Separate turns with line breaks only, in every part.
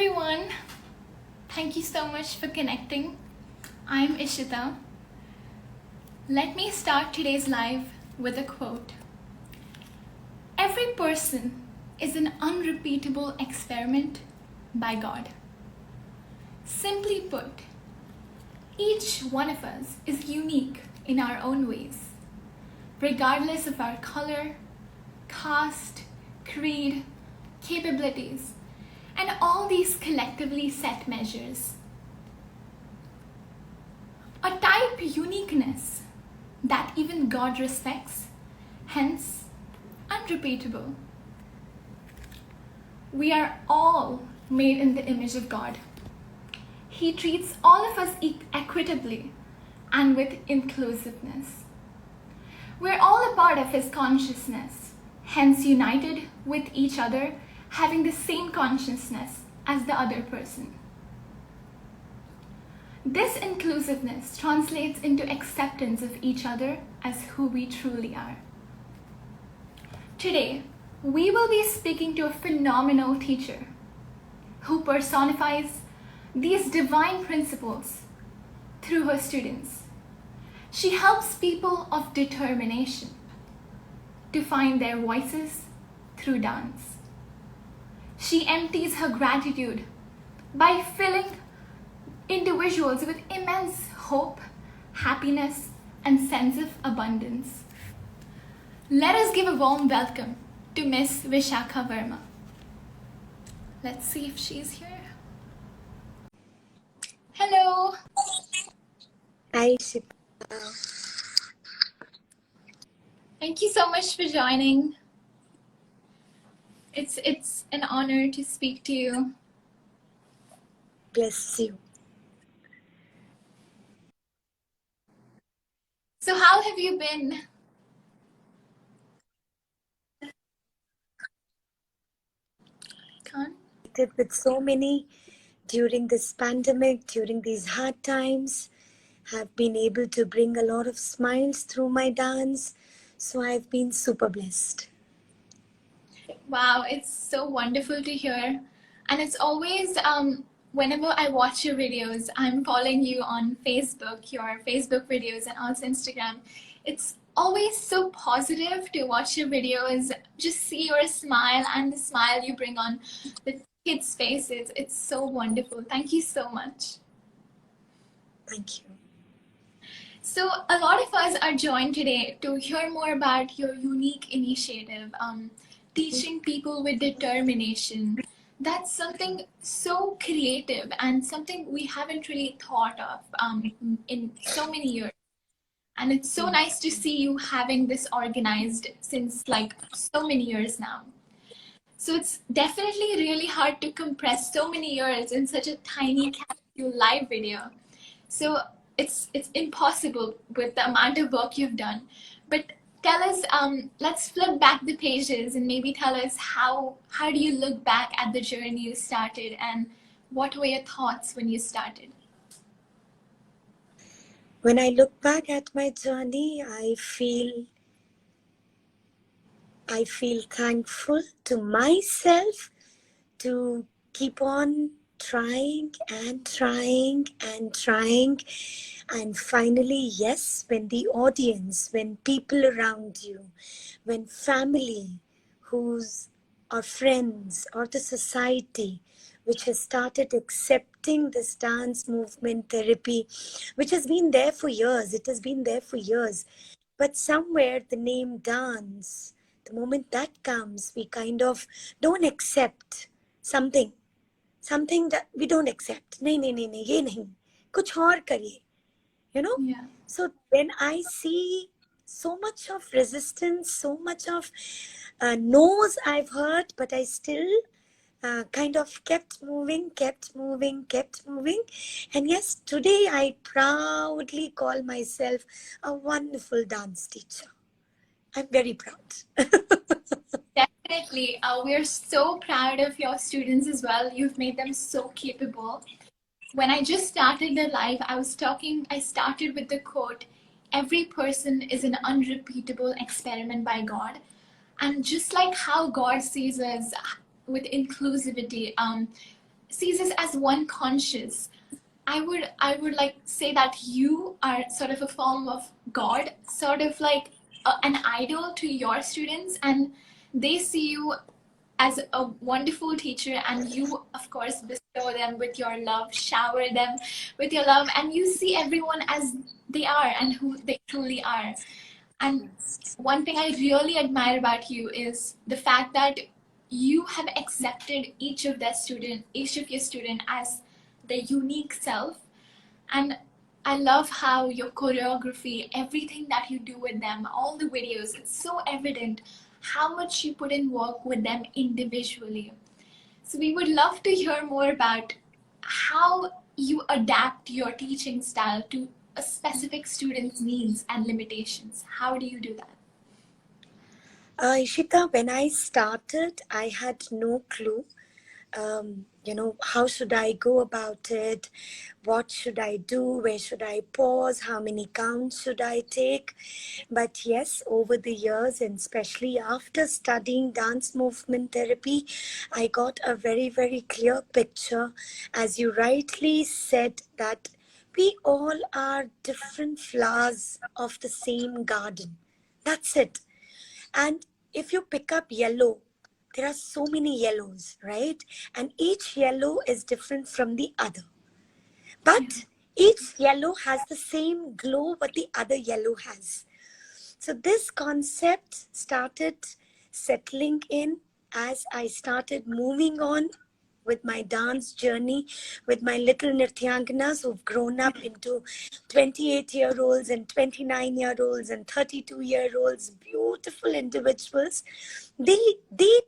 everyone. Thank you so much for connecting. I'm Ishita. Let me start today's live with a quote. Every person is an unrepeatable experiment by God. Simply put, each one of us is unique in our own ways, regardless of our color, caste, creed, capabilities, and all these collectively set measures. A type uniqueness that even God respects, hence unrepeatable. We are all made in the image of God. He treats all of us equitably and with inclusiveness. We're all a part of His consciousness, hence united with each other, having the same consciousness as the other person. This inclusiveness translates into acceptance of each other as who we truly are. Today, we will be speaking to a phenomenal teacher who personifies these divine principles through her students. She helps people of determination to find their voices through dance. She empties her gratitude by filling individuals with immense hope, happiness, and sense of abundance. Let us give a warm welcome to Miss Vishakha Verma. Let's see if she's here. Hello.
Hi, Ishita.
Thank you so much for joining. It's an honor to speak to you.
Bless you.
So how have you been? Can't.
With so many during this pandemic, during these hard times, have been able to bring a lot of smiles through my dance. So I've been super blessed.
Wow, it's so wonderful to hear. And it's always, whenever I watch your videos, I'm following you on Facebook, your Facebook videos, and also Instagram. It's always so positive to watch your videos, just see your smile and the smile you bring on the kids' faces. It's so wonderful. Thank you so much.
Thank you.
So a lot of us are joined today to hear more about your unique initiative, teaching people with determination. That's something so creative and something we haven't really thought of in so many years. And it's so nice to see you having this organized since like so many years now. So it's definitely really hard to compress so many years in such a tiny capsule live video. So it's impossible with the amount of work you've done. But tell us, let's flip back the pages and maybe tell us how do you look back at the journey you started and what were your thoughts when you started?
When I look back at my journey, I feel thankful to myself to keep on trying and trying and trying. And finally, yes, when the audience, when people around you, when family, who's our friends or the society, which has started accepting this dance movement therapy, which has been there for years. It has been there for years. But somewhere the name dance, the moment that comes, we kind of don't accept something that we don't accept. नहीं, ये नहीं, कुछ और करिए. You know?
Yeah.
So when I see so much of resistance, so much of no's I've heard, but I still kind of kept moving. And yes, today I proudly call myself a wonderful dance teacher. I'm very proud.
Definitely. We're so proud of your students as well. You've made them so capable. When I just started the live, I started with the quote, every person is an unrepeatable experiment by God. And just like how God sees us with inclusivity, sees us as one conscious. I would like say that you are sort of a form of God, sort of like an idol to your students, and they see you as a wonderful teacher, and you of course bestow them with your love, shower them with your love, and you see everyone as they are and who they truly are. And one thing I really admire about you is the fact that you have accepted each of your student as their unique self. And I love how your choreography, everything that you do with them, all the videos, it's so evident how much you put in work with them individually. So we would love to hear more about how you adapt your teaching style to a specific student's needs and limitations. How do you do that?
Ishita, when I started, I had no clue. How should I go about it? What should I do? Where should I pause? How many counts should I take? But yes, over the years, and especially after studying dance movement therapy, I got a very, very clear picture. As you rightly said, that we all are different flowers of the same garden. That's it. And if you pick up yellow, there are so many yellows, right? And each yellow is different from the other.
Yeah.
But each yellow has the same glow what the other yellow has. So this concept started settling in as I started moving on with my dance journey with my little Nrityanganas who've grown up into 28-year-olds and 29-year-olds and 32-year-olds, beautiful individuals. They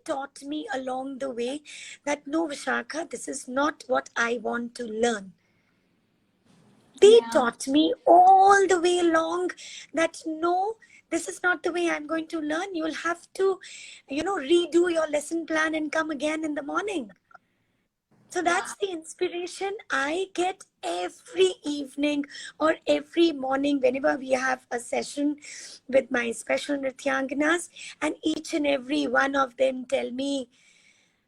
taught me along the way that no, Vishakha, this is not what I want to learn. They
Yeah.
taught me all the way along that no, this is not the way I'm going to learn. You'll have to, redo your lesson plan and come again in the morning. So
Wow.
that's the inspiration I get every evening or every morning whenever we have a session with my special Nrityanganas, and each and every one of them tell me,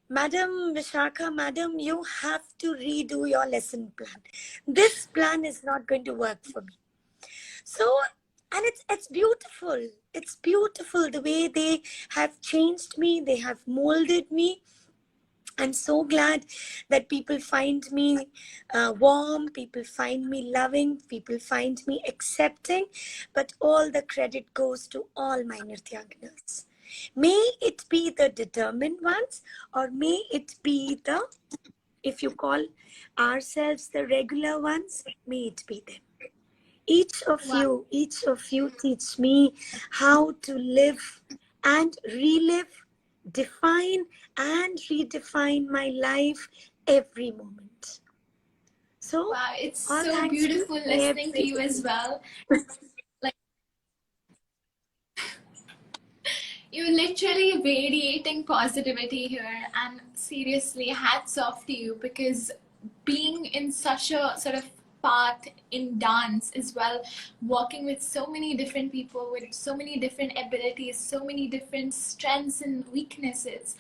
Madam Vishakha, Madam, you have to redo your lesson plan. This plan is not going to work for me. So, and it's beautiful. It's beautiful the way they have changed me. They have molded me. I'm so glad that people find me warm, people find me loving, people find me accepting, but all the credit goes to all my Nrityanganas. May it be the determined ones, or may it be the, if you call ourselves the regular ones, may it be them.
Wow.
Each of you teach me how to live and relive, define and redefine my life every moment. So,
Wow. It's
all
so
thanks to
beautiful listening to you as
everybody.
well. Like, you're literally radiating positivity here, and seriously, hats off to you, because being in such a sort of path in dance as well, working with so many different people with so many different abilities, so many different strengths and weaknesses,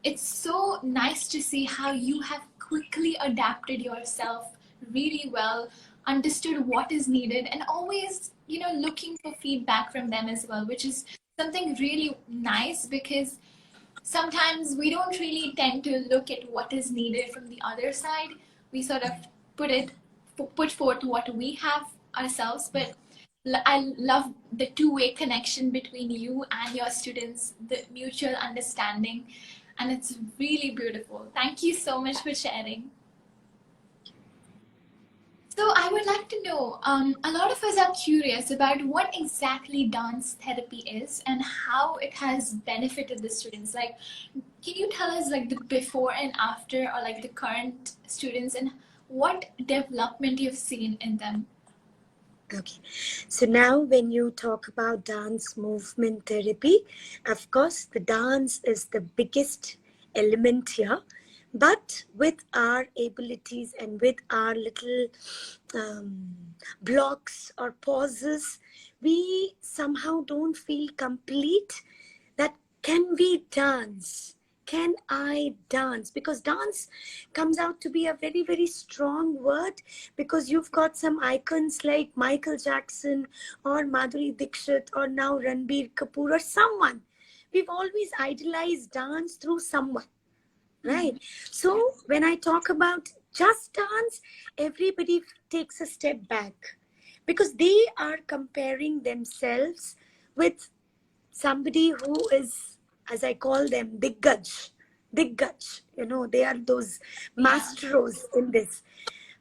it's so nice to see how you have quickly adapted yourself really well, understood what is needed, and always, looking for feedback from them as well, which is something really nice, because sometimes we don't really tend to look at what is needed from the other side. We sort of put it put forth what we have ourselves. But I love the two-way connection between you and your students, the mutual understanding, and it's really beautiful. Thank you so much for sharing. So I would like to know, a lot of us are curious about what exactly dance therapy is and how it has benefited the students. Like, can you tell us like the before and after, or like the current students, and what development you've seen in them?
Okay, so now when you talk about dance movement therapy, of course, the dance is the biggest element here. But with our abilities and with our little blocks or pauses, we somehow don't feel complete. That can we dance? can I dance? Because dance comes out to be a very, very strong word, because you've got some icons like Michael Jackson or Madhuri Dixit or now Ranbir Kapoor or someone. We've always idolized dance through someone, right?
Yeah.
So when I talk about just dance, everybody takes a step back because they are comparing themselves with somebody who is, as I call them, Diggaj. Diggaj. They are those
Yeah.
maestros in this.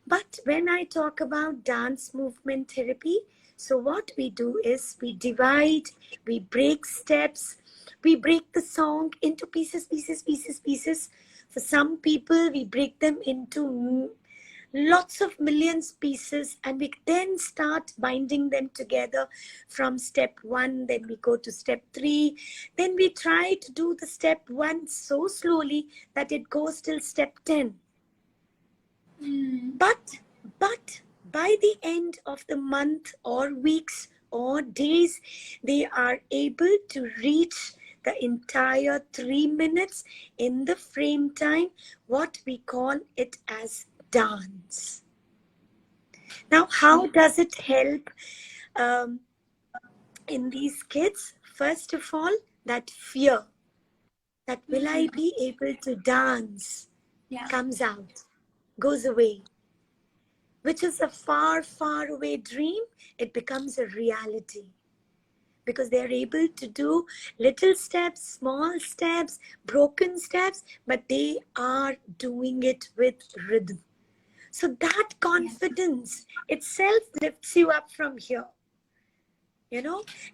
But when I talk about dance movement therapy, so what we do is we divide, we break steps, we break the song into pieces, pieces, pieces, pieces. For some people, we break them into lots of millions pieces, and we then start binding them together from step 1, then we go to step 3, then we try to do the step 1 so slowly that it goes till step 10.
Mm.
But by the end of the month or weeks or days, they are able to reach the entire 3 minutes in the frame time, what we call it as dance. Now, how
Yeah.
does it help um, in these kids? First of all, that fear, that will I
Mm.
be able to dance,
Yeah.
comes out, goes away, which is a far, far away dream. It becomes a reality because they're able to do little steps, small steps, broken steps, but they are doing it with rhythm. So that
Yeah.
confidence itself lifts you up from here.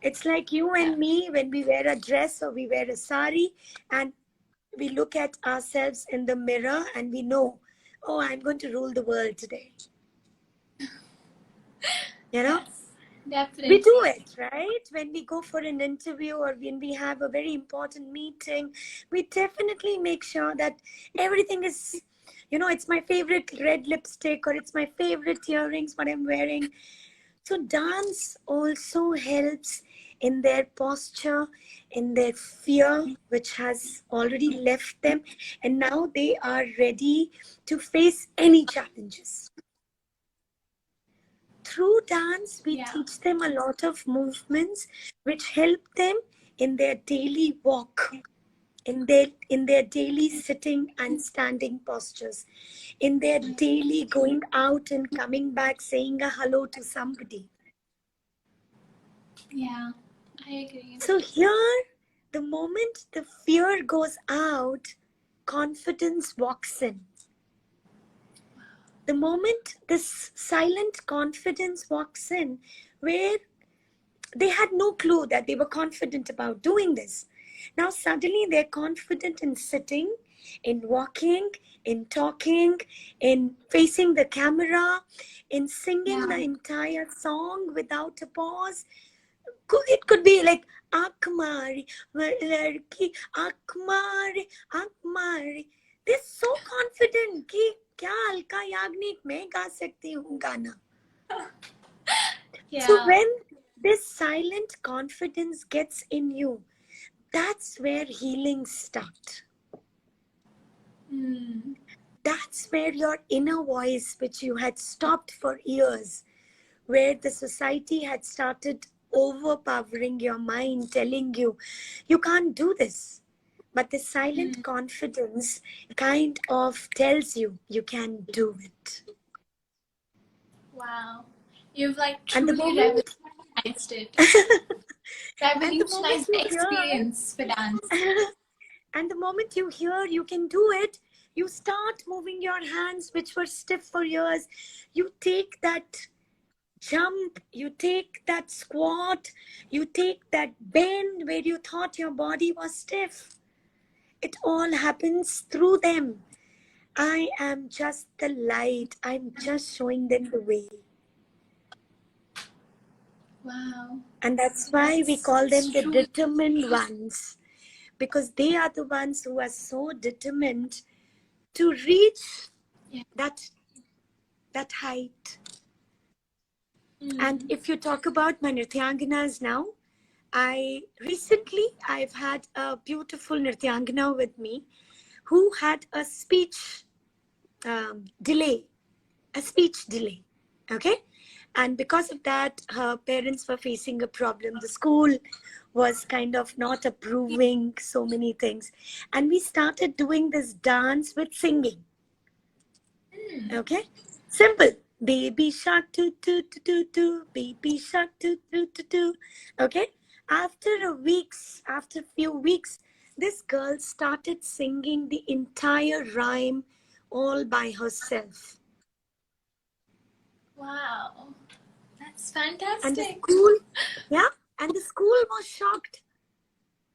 It's like you
Yeah.
and me when we wear a dress or we wear a sari and we look at ourselves in the mirror and we know, oh, I'm going to rule the world today. You know,
Yes.
we do
Definitely.
it, right? When we go for an interview or when we have a very important meeting, we definitely make sure that everything is, it's my favorite red lipstick or it's my favorite earrings, what I'm wearing. So dance also helps in their posture, in their fear, which has already left them, and now they are ready to face any challenges. Through dance, we
Yeah.
teach them a lot of movements which help them in their daily walk, in their daily sitting and standing postures, in their daily going out and coming back, saying a hello to somebody.
Yeah. I agree.
So here, the moment the fear goes out, confidence walks in. The moment this silent confidence walks in, where they had no clue that they were confident about doing this. Now suddenly they're confident in sitting, in walking, in talking, in facing the camera, in singing
Yeah.
the entire song without a pause. It could be like आँख मारी लड़की आँख मारे आँख मारे. They're so confident कि क्या अलका याग्निक मैं गा सकती हूँ गाना. So
Yeah.
when this silent confidence gets in you, that's where healings start.
Mm.
That's where your inner voice, which you had stopped for years, where the society had started overpowering your mind, telling you, you can't do this. But the silent
Mm.
confidence kind of tells you, you can do it.
Wow. You've like
And the
truly
moment,
revolutionized it.
and the moment
Revolutionized the
you
experience for dance.
hear, and the moment you hear you can do it, you start moving your hands, which were stiff for years. You take that jump, you take that squat, you take that bend where you thought your body was stiff. It all happens through them. I am just the light. I'm just showing them the way.
Wow.
And that's why we
That's
call them the
truly.
determined ones. Because they are the ones who are so determined to reach
Yeah.
that that height. And
Mm.
if you talk about my Nrityanganas now, I've had a beautiful Nrityangana with me who had a speech delay, a speech delay. Okay. And because of that, her parents were facing a problem. The school was kind of not approving so many things. And we started doing this dance with singing. Okay. Simple. Baby shark toot toot toot toot toot. Baby shark toot toot toot toot. Okay. After a few weeks, this girl started singing the entire rhyme all by herself.
Wow. That's
And the
fantastic.
school, yeah, and the school was shocked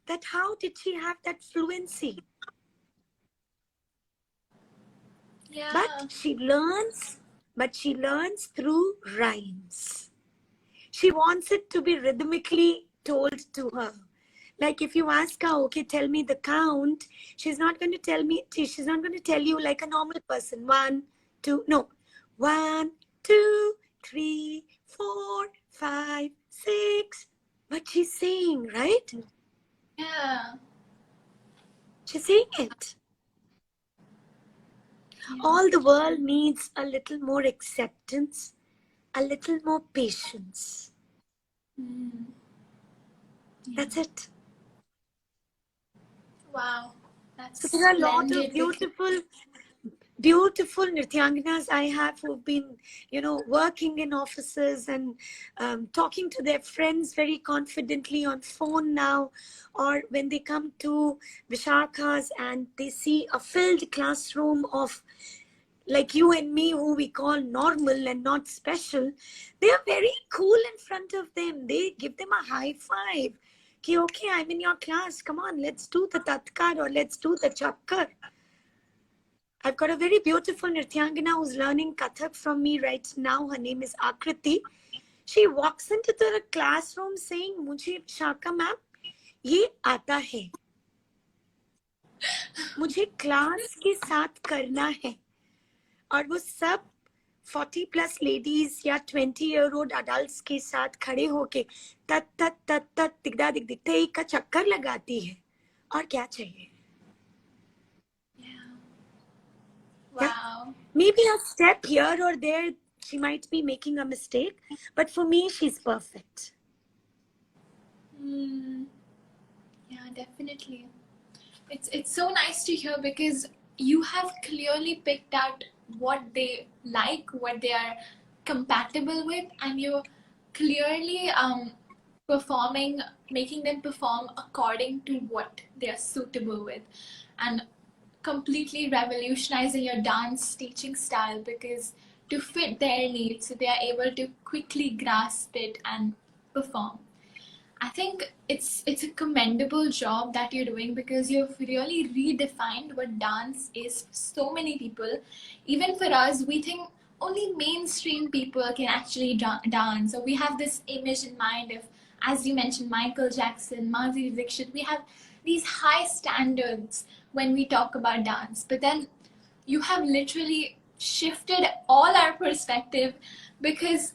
that how did she have that fluency?
Yeah.
But she learns through rhymes. She wants it to be rhythmically told to her. Like if you ask her, okay, tell me the count, she's not going to tell you like a normal person. 1, 2, no. 1, 2, 3, 4, 5, 6. But she's saying, right?
Yeah.
She's saying it.
Yeah.
All the world needs a little more acceptance, a little more patience.
Mm. Yeah.
That's it.
Wow. That's
So there are a lot of
splendid.
beautiful Nrityanganas I have who've been, working in offices and talking to their friends very confidently on phone now, or when they come to Vishakha's and they see a filled classroom of like you and me, who we call normal and not special, they are very cool in front of them. They give them a high five. Okay, I'm in your class. Come on, let's do the tatkar or let's do the chakkar. I've got a very beautiful Nrityangana who's learning Kathak from me right now. Her name is Akriti. She walks into the classroom saying, "Mujhe Shaka ma'am, ye aata hai. मुझे class के साथ करना है." और वो सब 40+ ladies या 20-year-old adults के साथ खड़े होके तत तत तत तत दिगदा दिग दिगते का चक्कर लगाती है. और क्या चाहिए?
Yeah.
Yeah.
Wow.
Maybe a step here or there, she might be making a mistake, but for me, she's perfect.
Mm. Yeah, definitely. It's so nice to hear because you have clearly picked out what they like, what they are compatible with, and you're clearly performing, making them perform according to what they are suitable with, and completely revolutionizing your dance teaching style because to fit their needs, so they are able to quickly grasp it and perform. I think it's a commendable job that you're doing because you've really redefined what dance is for so many people. Even for us, we think only mainstream people can actually dance. So we have this image in mind of, as you mentioned, Michael Jackson, Madhuri Dixit. We have these high standards when we talk about dance. But then you have literally shifted all our perspective because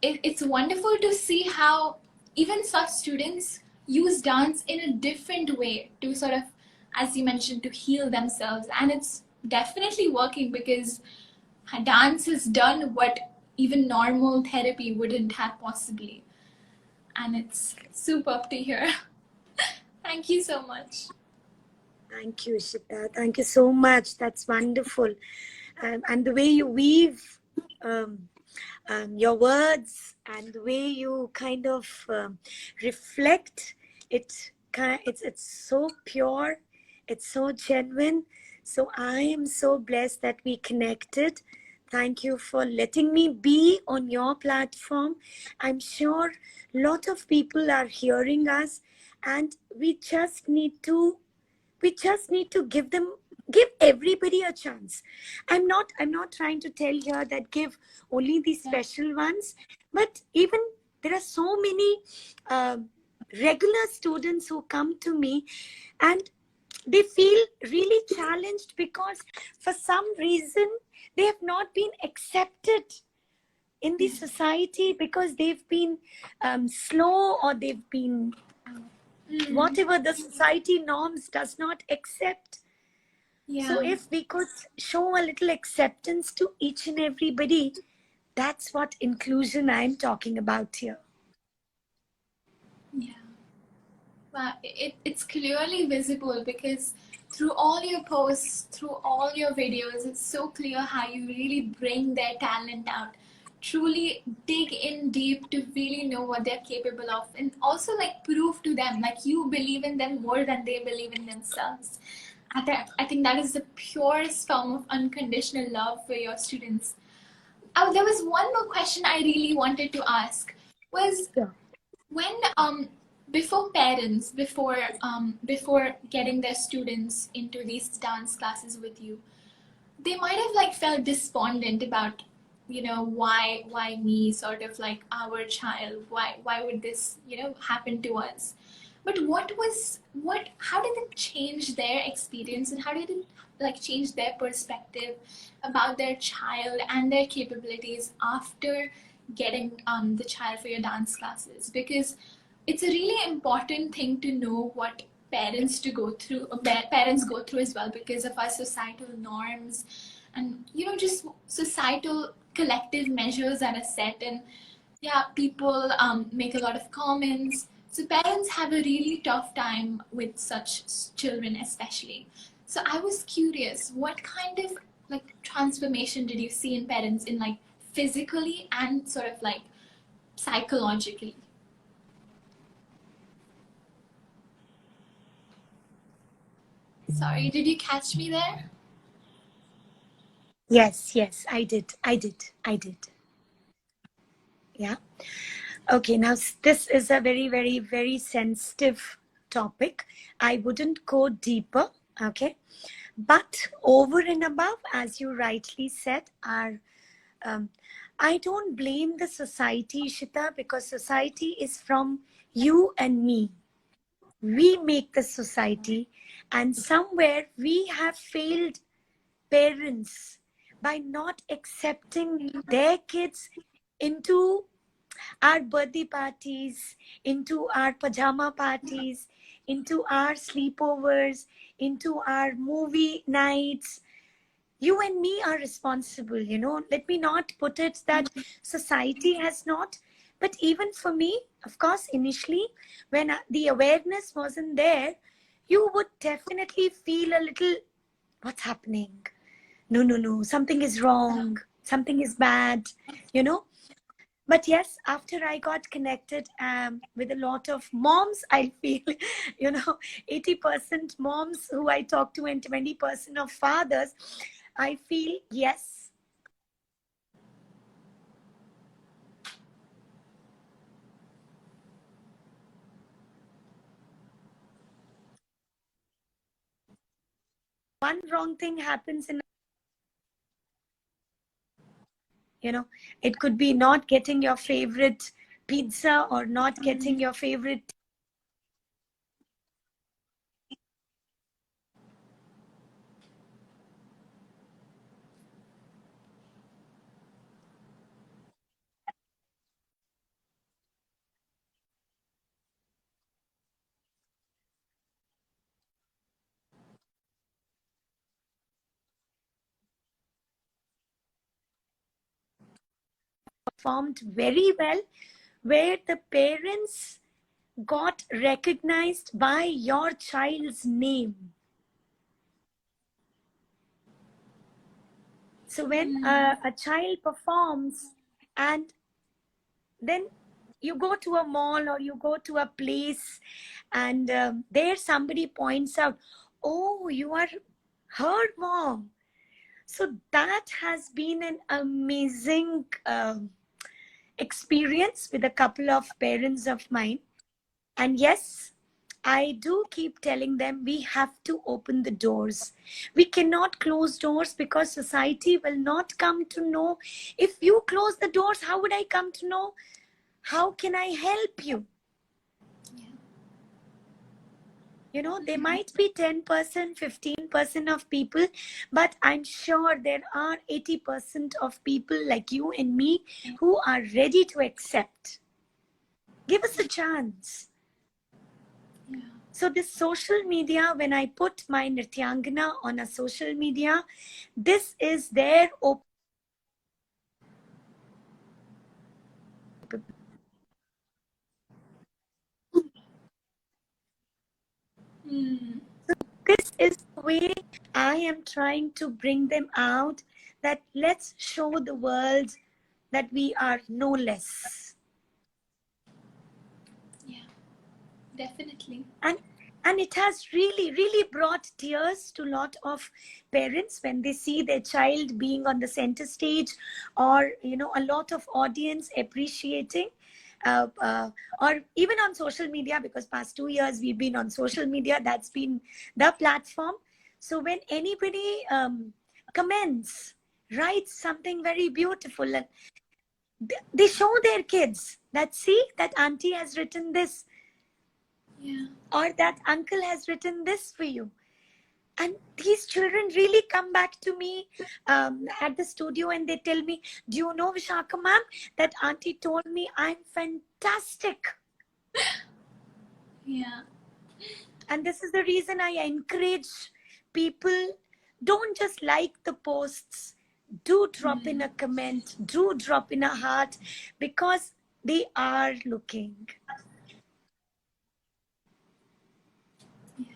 it's wonderful to see how even such students use dance in a different way to sort of, as you mentioned, to heal themselves. And it's definitely working because dance has done what even normal therapy wouldn't have possibly. And it's superb to hear. Thank you so much.
Thank you, Ishita. Thank you so much. That's wonderful. And the way you weave your words and the way you kind of reflect it's so pure, it's so genuine. So I am so blessed that we connected. Thank you for letting me be on your platform. I'm sure a lot of people are hearing us, and we just need to give everybody a chance. I'm not trying to tell here that give only the special ones, but even there are so many regular students who come to me and they feel really challenged because for some reason they have not been accepted in the society because they've been slow, or they've been whatever the society norms does not accept. So
Yeah.
if we could show a little acceptance to each and everybody, that's what inclusion I'm talking about here.
Yeah. Wow, it's clearly visible because through all your posts, through all your videos, it's so clear how you really bring their talent out. Truly dig in deep to really know what they're capable of, and also like prove to them like you believe in them more than they believe in themselves. I think that is the purest form of unconditional love for your students. Oh, there was one more question I really wanted to ask. Was
Yeah.
when before parents before getting their students into these dance classes with you, they might have like felt despondent about, you know, why me, sort of like our child, why would this, you know, happen to us. But what how did it change their experience, and how did it like change their perspective about their child and their capabilities after getting the child for your dance classes? Because it's a really important thing to know what parents go through as well, because of our societal norms and, you know, just societal collective measures that are set. And yeah, people make a lot of comments, so parents have a really tough time with such children especially. So I was curious, what kind of like transformation did you see in parents, in like physically and sort of like psychologically? Sorry, did you catch me there?
Yes, yes, I did. Yeah. Okay, now this is a very, very, very sensitive topic. I wouldn't go deeper, okay? But over and above, as you rightly said, um, I don't blame the society, Ishita, because society is from you and me. We make the society, and somewhere we have failed parents by not accepting their kids into our birthday parties, into our pajama parties, into our sleepovers, into our movie nights. You and me are responsible, you know. Let me not put it that society has not, but even for me, of course, initially, when the awareness wasn't there, you would definitely feel a little, what's happening? No, no, no, something is wrong, something is bad, you know. But yes, after I got connected with a lot of moms, I feel, you know, 80% moms who I talk to and 20% of fathers, I feel, yes, one wrong thing happens in, you know, it could be not getting your favorite pizza or not getting your favorite performed very well, where the parents got recognized by your child's name. So when a child performs and then you go to a mall or you go to a place and there somebody points out, oh, you are her mom. So that has been an amazing experience with a couple of parents of mine. And yes, I do keep telling them we have to open the doors. We cannot close doors because society will not come to know. If you close the doors, how would I come to know? How can I help you?
Yeah.
You know, there might be 10%, 15% of people, but I'm sure there are 80% of people like you and me who are ready to accept. Give us a chance. So this social media, when I put my Nrityangana on a social media, this is their
Hmm.
this is the way I am trying to bring them out, that let's show the world that we are no less.
Yeah, definitely.
And it has really brought tears to a lot of parents when they see their child being on the center stage, or a lot of audience appreciating, uh, uh, or even on social media, because past 2 years we've been on social media. That's been the platform. So when anybody comments, writes something very beautiful, and they show their kids that, see, that auntie has written this,
Yeah.
or that uncle has written this for you. And these children really come back to me at the studio, and they tell me, do you know, Vishakha ma'am, that auntie told me I'm fantastic.
Yeah.
And this is the reason I encourage people, don't just like the posts, do drop in
Hmm.
a comment, do drop in a heart, because they are looking.
Yeah.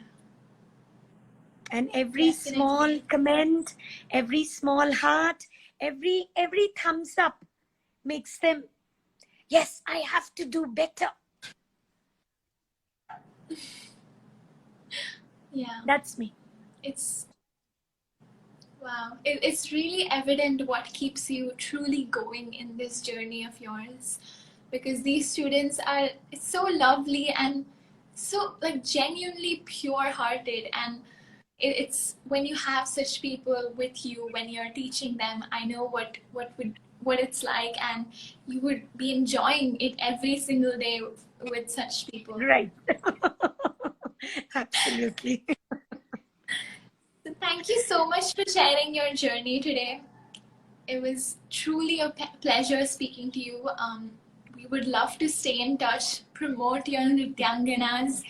And every small
Definitely.
comment, every small heart, every thumbs up makes them, yes, I have to do better.
Yeah.
That's me.
It's wow. It's really evident what keeps you truly going in this journey of yours, because these students are so lovely and so like genuinely pure-hearted, and it's when you have such people with you when you're teaching them, I know what it's like, and you would be enjoying it every single day with such people.
Right. Absolutely.
So thank you so much for sharing your journey today. It was truly a pleasure speaking to you. We would love to stay in touch, promote your Nrityanganas.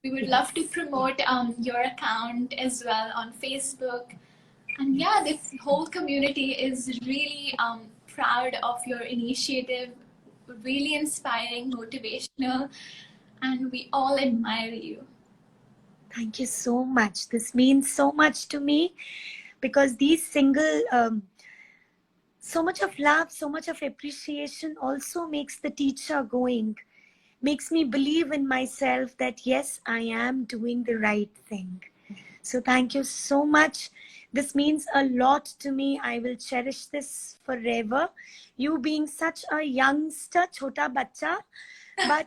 We would love to
Yes.
promote your account as well on Facebook. And yeah, this whole community is really proud of your initiative, really inspiring, motivational, and we all admire you.
Thank you so much. This means so much to me, because these single, so much of love, so much of appreciation also makes the teacher going, makes me believe in myself that yes, I am doing the right thing. So thank you so much. This means a lot to me. I will cherish this forever. You being such a youngster, chota bacha, but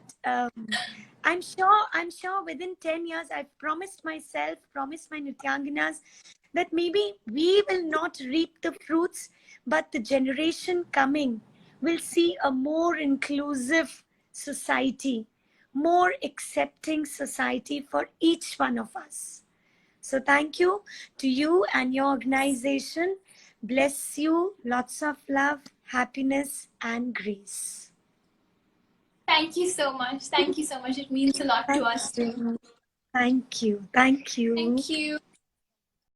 I'm sure within 10 years, I've promised myself, promised my Nityanginas, that maybe we will not reap the fruits, but the generation coming will see a more inclusive society, more accepting society for each one of us. So thank you to you and your organization. Bless you. Lots of love, happiness, and grace.
Thank you so much. Thank you so much. It means a lot to
Thank
us too.
you. Thank you. Thank you.
Thank you.